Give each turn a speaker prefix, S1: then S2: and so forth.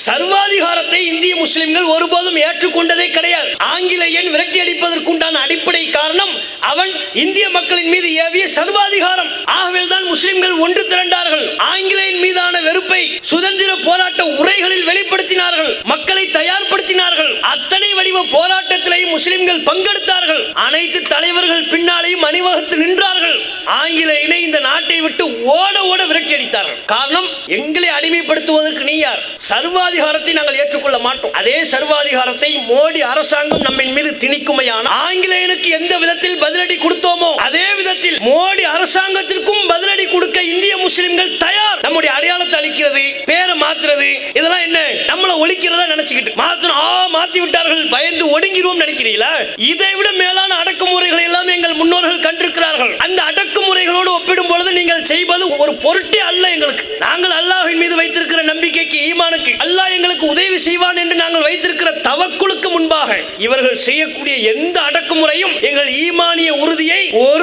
S1: சர்வாதிகாரத்தை இந்திய முஸ்லிம்கள் ஒருபோதும் ஏற்றுக்கொண்டதே கிடையாது. ஆங்கிலேயன் விரட்டி அடிப்பதற்குண்டான அடிப்படை காரணம் அவன் இந்திய மக்களின் மீது ஏவிய சர்வாதிகாரம். ஆகவேதான் முஸ்லிம்கள் ஒன்று திரண்டார்கள். ஆங்கிலேயன் மீதான வெறுப்பை சுதந்திர போராட்ட உரைகளில் வெளிப்படுத்தினார்கள், மக்களை தயார்படுத்தினார்கள். அத்தனை வடிவ போராட்டத்திலேயும் முஸ்லிம்கள் பங்கெடுத்தார்கள். அனைத்து தலைவர்கள் பின்னாலேயும் அணிவகுத்து நின்றார்கள். ஆங்கிலேயனை இந்த நாட்டை விட்டு ஓட ஓட விரட்டி அடித்தார்கள். காரணம், எங்களை அடிமைப்படுத்துவதற்கு நீ யார்? சர்வாதிகாரத்தை நாங்கள் ஏற்றுக்கொள்ள மாட்டோம். அதே சர்வாதிகாரத்தை மோடி அரசாங்கம் நம்ம மீது திணிக்குமையான ஆங்கிலேயனுக்கு எந்த விதத்தில் பதிலடி கொடுத்தோமோ அதே விதத்தில் மோடி அரசாங்கத்திற்கும் பதிலடி கொடுக்க இந்திய முஸ்லிம்கள் தயார். நம்முடைய அடையாளத்தை அளிக்கிறது, பேரை மாத்துறது, இதெல்லாம் என்ன நம்மளை ஒழிக்கிறதா நினைச்சுக்கிட்டு மாத்தி விட்டார்கள், பயந்து ஒடுங்கிடுவோம் நினைக்கிறீங்களா? இதை விட மேலான அடக்குமுறைகளை எல்லாம் எங்கள் முன்னோர்கள் கண்டிருக்கிறார்கள். அந்த அடக்குமுறைகளோடு ஒப்பிடும் பொழுது நீங்கள் செய்வது ஒரு பொருட்டே அல்ல. எங்களுக்கு நாங்கள் அல்லாஹ்வின் மீது வைத்திருக்கிற நம்பிக்கைக்கு, ஈமானுக்கு, அல்லாஹ் எங்களுக்கு உதவி செய்வான் என்று நாங்கள் வைத்திருக்கிற தவக்குலுக்கு முன்பாக இவர்கள் செய்யக்கூடிய எந்த அடக்குமுறையும் எங்கள் ஈமானிய உறுதியை ஒரு